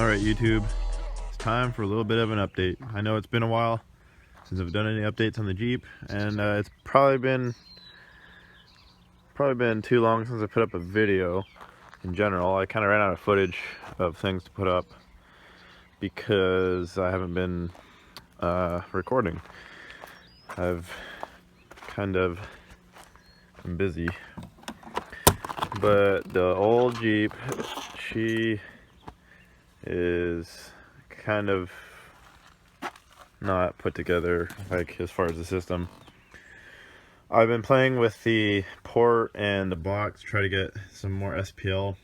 Alright YouTube, it's time for a little bit of an update. I know it's been a while since I've done any updates on the Jeep, and it's probably been too long since I put up a video in general. I kind of ran out of footage of things to put up because I haven't been recording. I've kind of been busy, but the old Jeep, she is kind of not put together, like as far as the system. I've been playing with the port and the box, try to get some more SPL,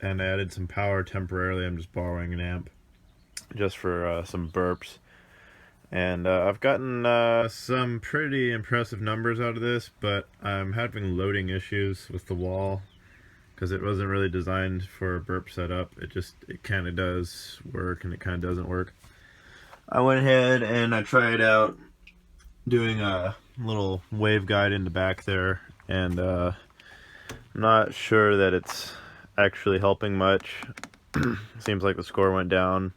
and I added some power temporarily. I'm just borrowing an amp just for some burps, and I've gotten some pretty impressive numbers out of this, but I'm having loading issues with the wall because it wasn't really designed for a burp setup. It kind of does work and it kind of doesn't work. I went ahead and I tried out doing a little wave guide in the back there, and I'm not sure that it's actually helping much. Seems like the score went down,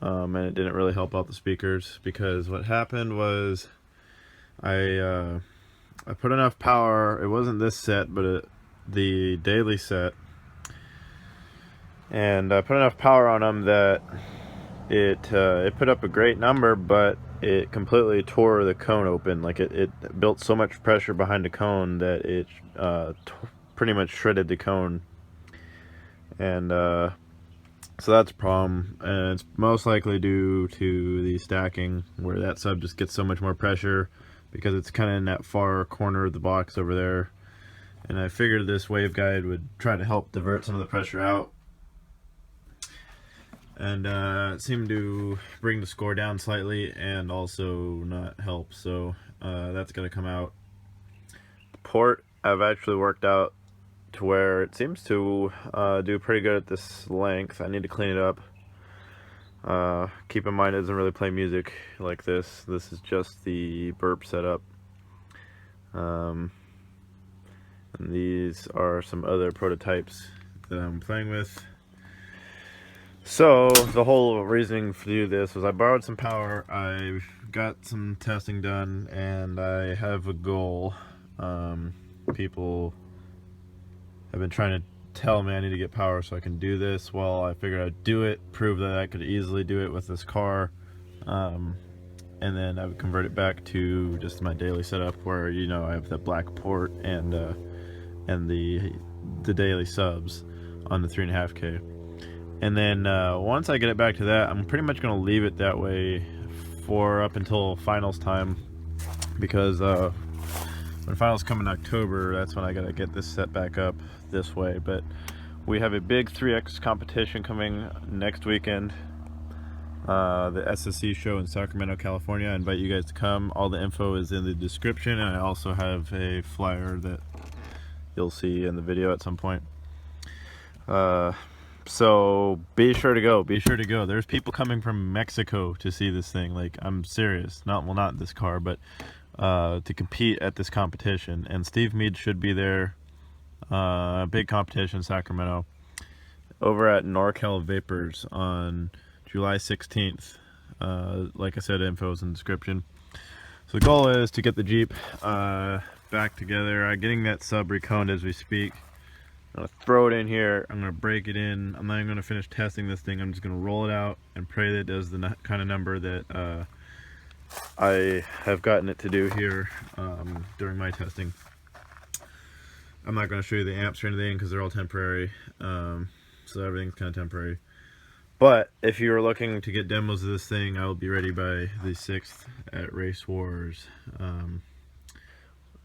and it didn't really help out the speakers, because what happened was I put enough power. It wasn't this set, but the daily set, and I put enough power on them that it put up a great number, but it completely tore the cone open. Like it built so much pressure behind the cone that it pretty much shredded the cone, and so that's a problem, and it's most likely due to the stacking, where that sub just gets so much more pressure because it's kind of in that far corner of the box over there. And I figured this wave guide would try to help divert some of the pressure out, and it seemed to bring the score down slightly and also not help, so that's going to come out. The port I've actually worked out to where it seems to do pretty good at this length. I need to clean it up. Keep in mind, it doesn't really play music like this. This is just the burp setup. And these are some other prototypes that I'm playing with. So the whole reasoning to do this was I borrowed some power, I got some testing done, and I have a goal. People have been trying to tell me I need to get power so I can do this. Well, I figured I'd do it, prove that I could easily do it with this car, and then I would convert it back to just my daily setup, where, you know, I have the black port and the daily subs on the 3.5K. And then once I get it back to that, I'm pretty much going to leave it that way for up until finals time, because when finals come in October, that's when I got to get this set back up this way. But we have a big 3X competition coming next weekend, the SSC show in Sacramento, California. I invite you guys to come. All the info is in the description, and I also have a flyer that you'll see in the video at some point. So be sure to go. There's people coming from Mexico to see this thing. Like, I'm serious. Not this car, but to compete at this competition. And Steve Mead should be there. Big competition in Sacramento, over at NorCal Vapors on July 16th. Like I said, info is in the description. So the goal is to get the Jeep back together. Getting that sub reconed as we speak. I'm going to throw it in here, I'm going to break it in. I'm not even going to finish testing this thing. I'm just going to roll it out and pray that it does the kind of number that I have gotten it to do here during my testing. I'm not going to show you the amps or anything because they're all temporary, so everything's kind of temporary. But if you are looking to get demos of this thing, I will be ready by the 6th at Race Wars,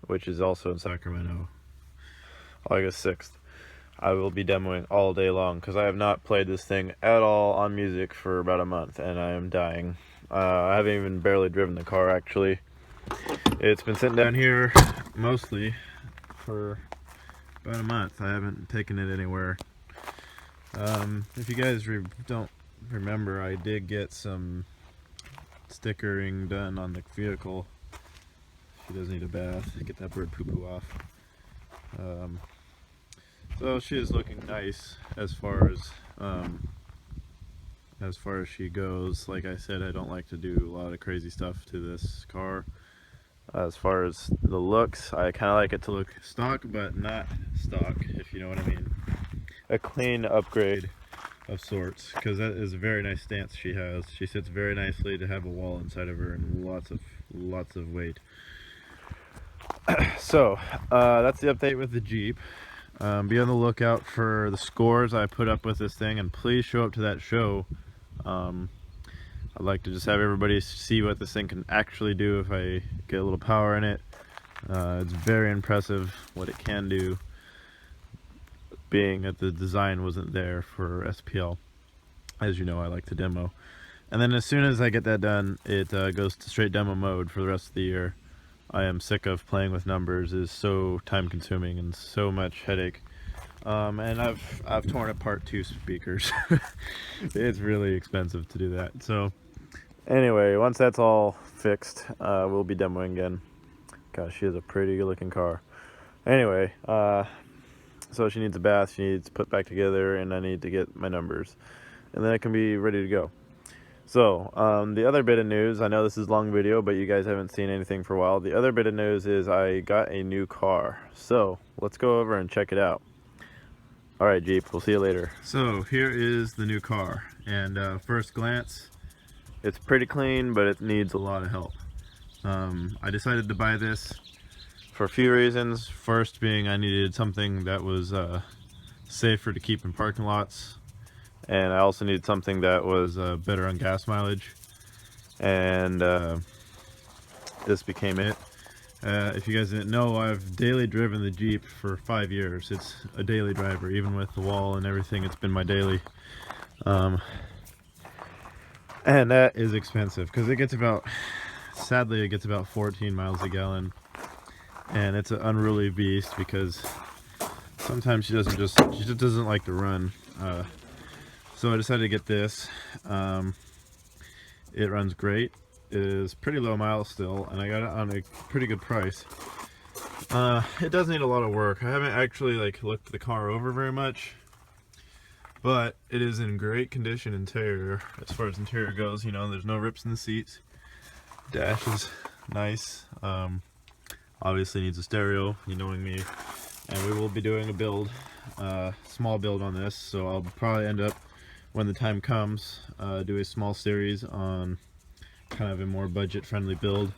which is also in Sacramento, August 6th. I will be demoing all day long because I have not played this thing at all on music for about a month, and I am dying. I haven't even barely driven the car, actually. It's been sitting down here mostly for about a month. I haven't taken it anywhere. If you guys don't remember, I did get some stickering done on the vehicle. She does need a bath. Get that bird poo-poo off. So she is looking nice as far as as far as she goes. Like I said, I don't like to do a lot of crazy stuff to this car. As far as the looks, I kind of like it to look stock, but not stock, if you know what I mean. A clean upgrade of sorts, because that is a very nice stance she has. She sits very nicely to have a wall inside of her and lots of weight. So that's the update with the Jeep. Be on the lookout for the scores I put up with this thing, and please show up to that show. I'd like to just have everybody see what this thing can actually do if I get a little power in it. It's very impressive what it can do, being that the design wasn't there for SPL. As you know, I like to demo. And then as soon as I get that done, it goes to straight demo mode for the rest of the year. I am sick of playing with numbers. It's so time consuming and so much headache. And I've torn apart 2 speakers. It's really expensive to do that. So anyway, once that's all fixed, we'll be demoing again. Gosh, she is a pretty good looking car. Anyway, so she needs a bath, she needs put back together, and I need to get my numbers. And then it can be ready to go. So, the other bit of news, I know this is a long video, but you guys haven't seen anything for a while. The other bit of news is I got a new car. So, let's go over and check it out. Alright Jeep, we'll see you later. So, here is the new car. And first glance, it's pretty clean, but it needs a lot of help. I decided to buy this for a few reasons. First being I needed something that was safer to keep in parking lots. And I also needed something that was better on gas mileage, and this became it. If you guys didn't know, I've daily driven the Jeep for 5 years. It's a daily driver, even with the wall and everything. It's been my daily, and that is expensive because it gets about, sadly, it gets about 14 miles a gallon, and it's an unruly beast because sometimes she just doesn't like to run. So I decided to get this. It runs great. It is pretty low miles still, and I got it on a pretty good price. It does need a lot of work. I haven't actually looked the car over very much, but it is in great condition interior. As far as interior goes, you know, there's no rips in the seats. Dash is nice. Obviously needs a stereo, you knowing me, and we will be doing a build, small build on this. So I'll probably end up, when the time comes, do a small series on kind of a more budget friendly build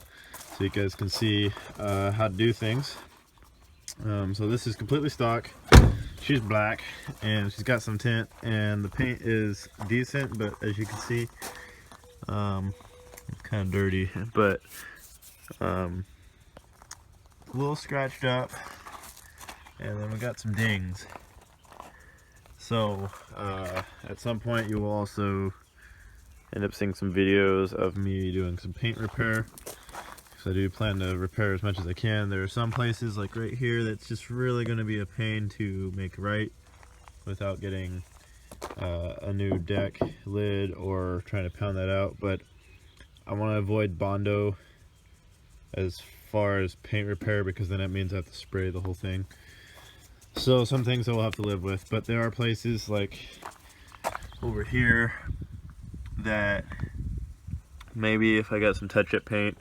so you guys can see how to do things. So this is completely stock. She's black and she's got some tint, and the paint is decent, but as you can see, it's kind of dirty, but a little scratched up, and then we got some dings. So, at some point you will also end up seeing some videos of me doing some paint repair, because I do plan to repair as much as I can. There are some places, like right here, that's just really going to be a pain to make right without getting a new deck lid or trying to pound that out, but I want to avoid Bondo as far as paint repair, because then it means I have to spray the whole thing. So some things I will have to live with, but there are places like over here that maybe if I got some touch-up paint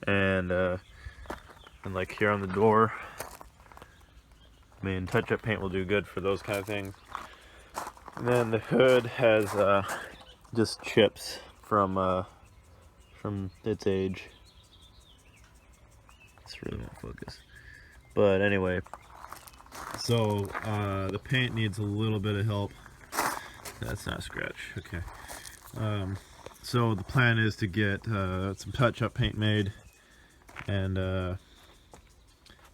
and like here on the door, I mean, touch-up paint will do good for those kind of things. And then the hood has just chips from its age. It's really not focus, but anyway. So the paint needs a little bit of help. That's not a scratch, okay. So the plan is to get some touch-up paint made, and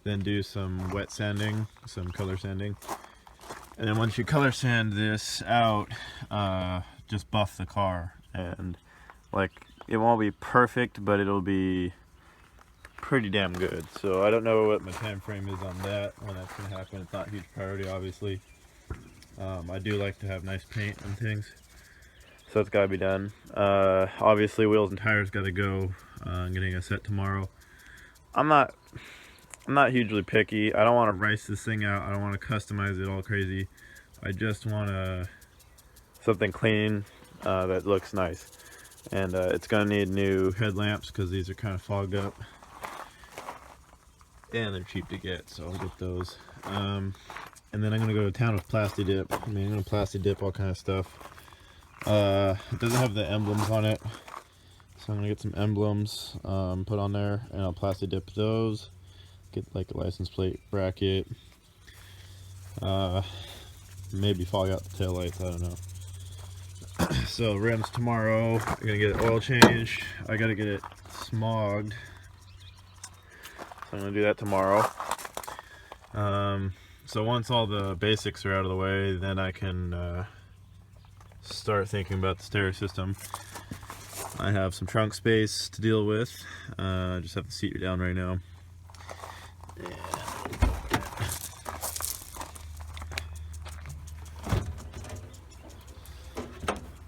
then do some wet sanding, some color sanding. And then once you color sand this out, just buff the car, and it won't be perfect, but it'll be pretty damn good. So I don't know what my time frame is on that, when that's gonna happen. It's not a huge priority, obviously. I do like to have nice paint and things, so it's gotta be done. Obviously wheels and tires gotta go. I'm getting a set tomorrow. I'm not hugely picky. I don't want to rice this thing out. I don't want to customize it all crazy. I just want something clean. that looks nice. And it's gonna need new headlamps because these are kind of fogged up, and they're cheap to get, so I'll get those. And then I'm gonna go to town with Plasti Dip. I mean, I'm gonna Plasti Dip all kind of stuff. It doesn't have the emblems on it, so I'm gonna get some emblems put on there, and I'll Plasti Dip those. Get like a license plate bracket. Maybe fog out the tail lights, I don't know. So rims tomorrow. I'm gonna get an oil change. I gotta get it smogged, so I'm gonna do that tomorrow. So once all the basics are out of the way, then I can start thinking about the stereo system. I have some trunk space to deal with. I just have the seat down right now.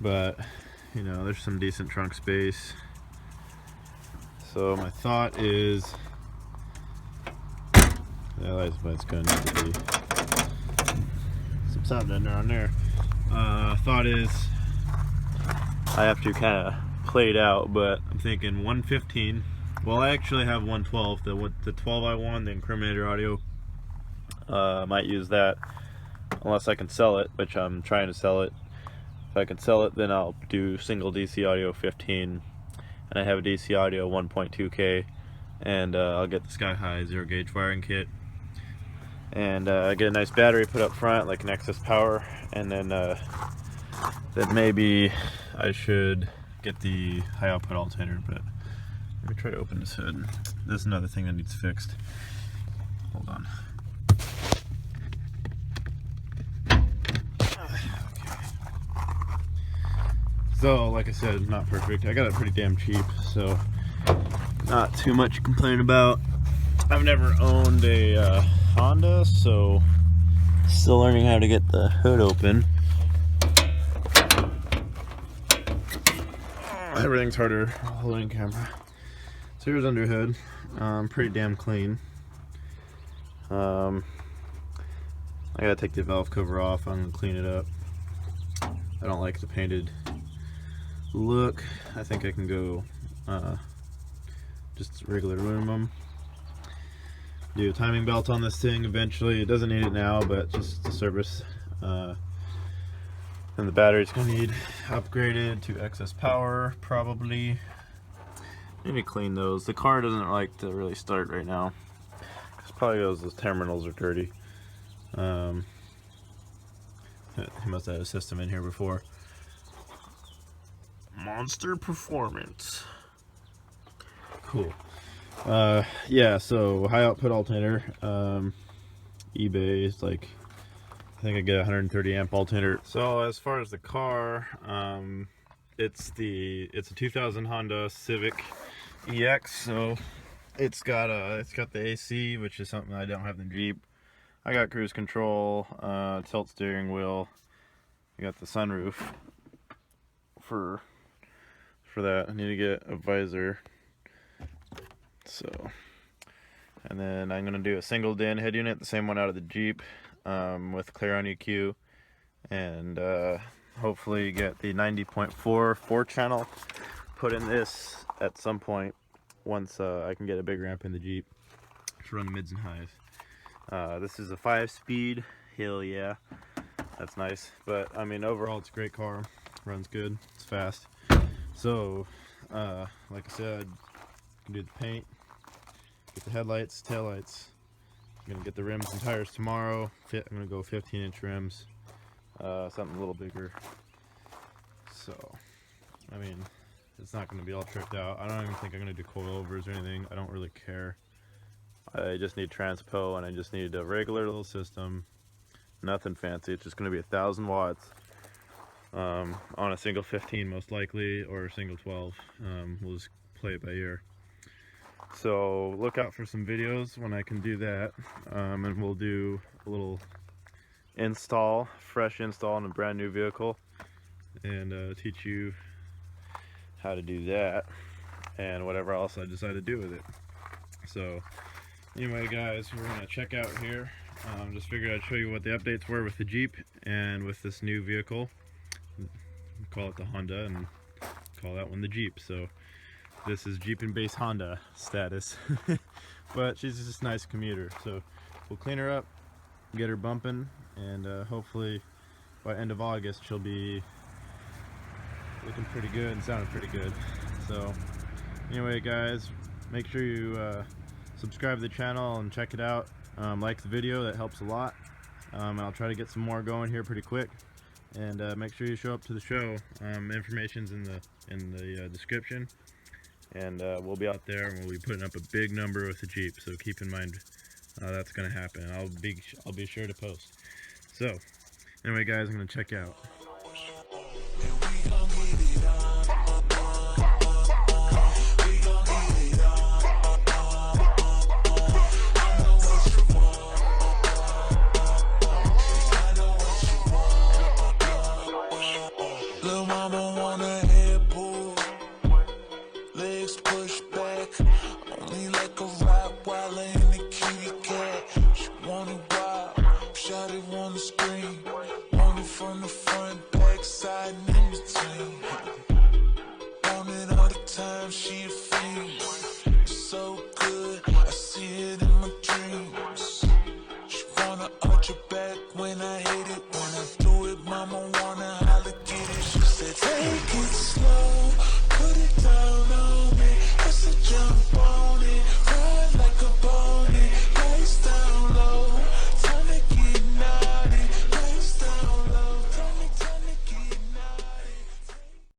But you know, there's some decent trunk space. So my thought is, it's gonna need to be some sound in there on there. Thought is, I have to kind of play it out, but I'm thinking 115. Well, I actually have 112. The 12 I won, the incriminator audio. Might use that unless I can sell it, which I'm trying to sell it. If I can sell it, then I'll do single DC audio 15, and I have a DC audio 1.2K, and I'll get the Sky High 0 gauge wiring kit, and get a nice battery put up front, like an excess power, and then maybe I should get the high output alternator. But let me try to open this hood. This is another thing that needs fixed. Hold on. So, like I said, not perfect. I got it pretty damn cheap, so not too much to complain about. I've never owned a Honda, so still learning how to get the hood open. Everything's harder holding camera. So here's under hood. Pretty damn clean. I gotta take the valve cover off. I'm gonna clean it up. I don't like the painted look. I think I can go just regular aluminum. Do a timing belt on this thing eventually. It doesn't need it now, but just to service. And the battery's gonna need upgraded to excess power, probably. Need to clean those. The car doesn't like to really start right now. It's probably because those terminals are dirty. He must have had a system in here before. Monster Performance. Cool. Yeah, so high output alternator. eBay is like, I think I get a 130 amp alternator. So as far as the car, it's a 2000 Honda Civic EX. So it's got the AC, which is something I don't have in the Jeep. I got cruise control, tilt steering wheel. I got the sunroof for that. I need to get a visor. So, and then I'm gonna do a single DIN head unit, the same one out of the Jeep, with clear on EQ, and hopefully get the 90.4 4-channel put in this at some point once I can get a bigger amp in the Jeep to run the mids and highs. This is a 5-speed. Hell yeah, that's nice. But I mean, overall it's a great car, runs good, it's fast. So like I said, I can do the paint, get the headlights, taillights. I'm gonna get the rims and tires tomorrow. I'm gonna go 15-inch rims, something a little bigger. So I mean, it's not gonna be all tricked out. I don't even think I'm gonna do coilovers or anything. I don't really care. I just need transpo, and I just need a regular little system. Nothing fancy. It's just gonna be 1,000 watts on a single 15 most likely, or a single 12. We'll just play it by ear. So look out for some videos when I can do that, and we'll do a little fresh install on a brand new vehicle, and teach you how to do that and whatever else I decide to do with it. So anyway guys, we're gonna check out here. Just figured I'd show you what the updates were with the Jeep and with this new vehicle. call it the Honda and call that one the Jeep. So this is JeepAndBass Honda status. But she's just a nice commuter, so we'll clean her up, get her bumping, and hopefully by end of August she'll be looking pretty good and sounding pretty good. So anyway guys, make sure you subscribe to the channel and check it out. Like the video, that helps a lot. And I'll try to get some more going here pretty quick. And make sure you show up to the show. Information's in the description. And we'll be out there and we'll be putting up a big number with the Jeep. So keep in mind that's gonna happen. I'll be sure to post. So anyway guys, I'm gonna check out. Lil' mama wanna headboard, legs pushed back, only like a Rottweiler in a kitty cat. She want it wild, shawty wanna scream, want it from the front, back, side, and in between. Want it all the time, she